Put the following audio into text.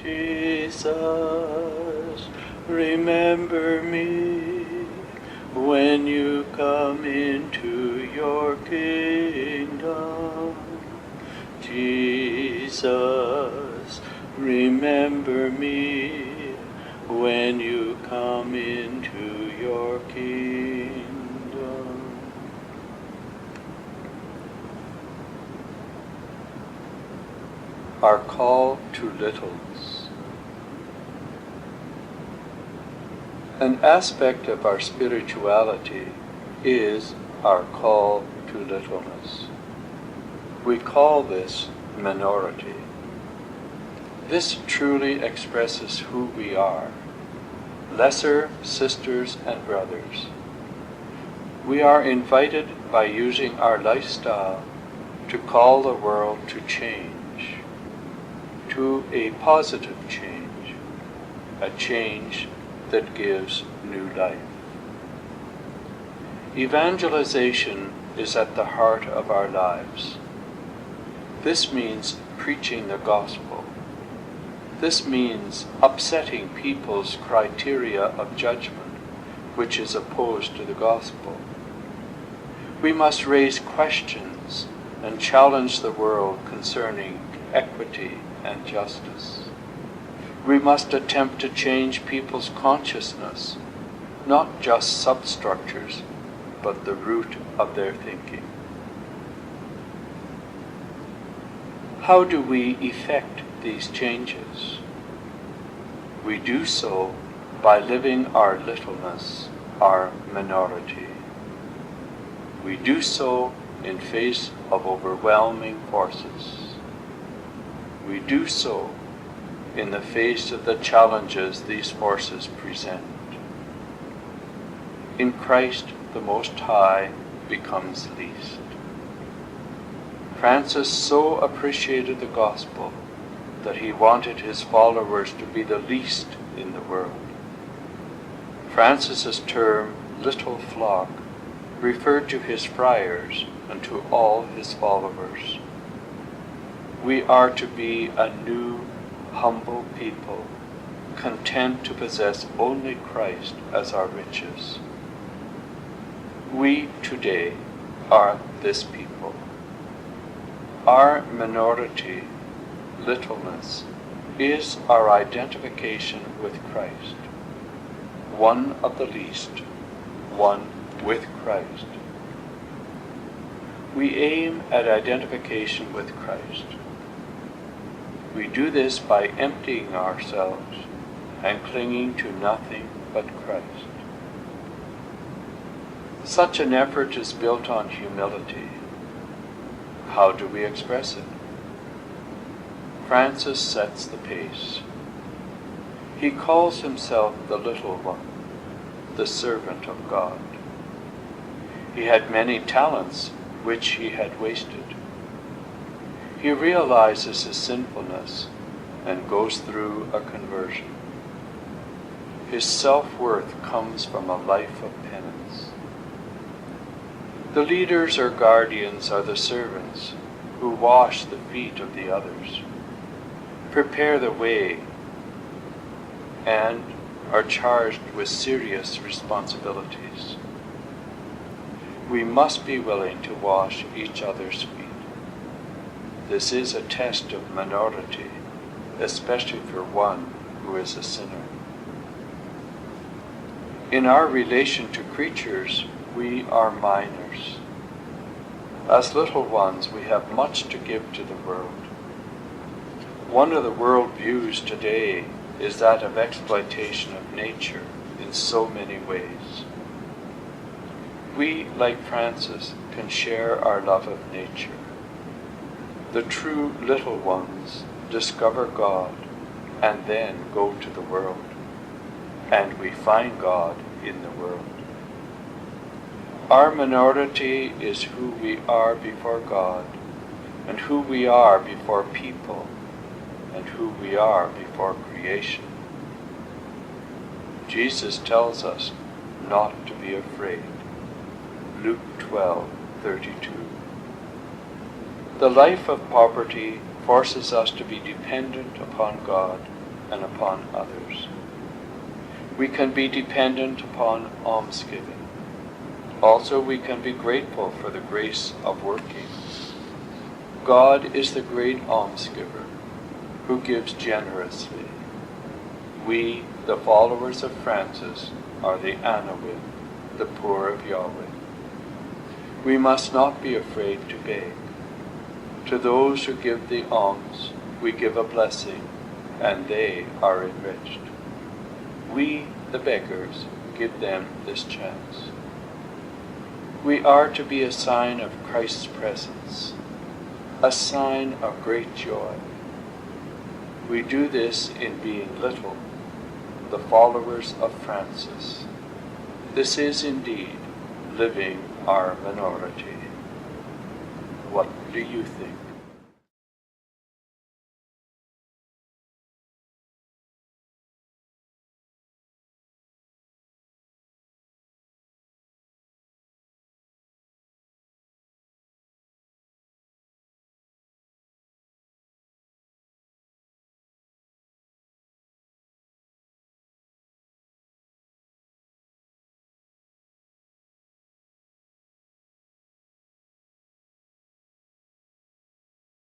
Jesus, remember me when you come into your kingdom. Jesus, remember me when you come into your kingdom. Our call to littleness. An aspect of our spirituality is our call to littleness. We call this minority. This truly expresses who we are, lesser sisters and brothers. We are invited by using our lifestyle to call the world to change, to a positive change, a change that gives new life. Evangelization is at the heart of our lives. This means preaching the gospel. This means upsetting people's criteria of judgment, which is opposed to the gospel. We must raise questions and challenge the world concerning equity and justice. We must attempt to change people's consciousness, not just substructures, but the root of their thinking. How do we effect these changes? We do so by living our littleness, our minority. We do so in face of overwhelming forces. We do so in the face of the challenges these forces present. In Christ, the Most High becomes least. Francis so appreciated the gospel that he wanted his followers to be the least in the world. Francis's term, little flock, referred to his friars and to all his followers. We are to be a new, humble people, content to possess only Christ as our riches. We today are this people. Our minority, littleness, is our identification with Christ, one of the least, one with Christ. We aim at identification with Christ. We do this by emptying ourselves and clinging to nothing but Christ. Such an effort is built on humility. How do we express it? Francis sets the pace. He calls himself the little one, the servant of God. He had many talents which he had wasted. He realizes his sinfulness and goes through a conversion. His self-worth comes from a life of penance. The leaders or guardians are the servants who wash the feet of the others, prepare the way, and are charged with serious responsibilities. We must be willing to wash each other's feet. This is a test of minority, especially for one who is a sinner. In our relation to creatures, we are minors. As little ones, we have much to give to the world. One of the world views today is that of exploitation of nature in so many ways. We, like Francis, can share our love of nature. The true little ones discover God and then go to the world, and we find God in the world. Our minority is who we are before God, and who we are before people, and who we are before creation. Jesus tells us not to be afraid. Luke 12:32. The life of poverty forces us to be dependent upon God and upon others. We can be dependent upon almsgiving. Also, we can be grateful for the grace of working. God is the great almsgiver who gives generously. We, the followers of Francis, are the Anawim, the poor of Yahweh. We must not be afraid to beg. To those who give the alms, we give a blessing, and they are enriched. We, the beggars, give them this chance. We are to be a sign of Christ's presence, a sign of great joy. We do this in being little, the followers of Francis. This is indeed living our minority. What do you think?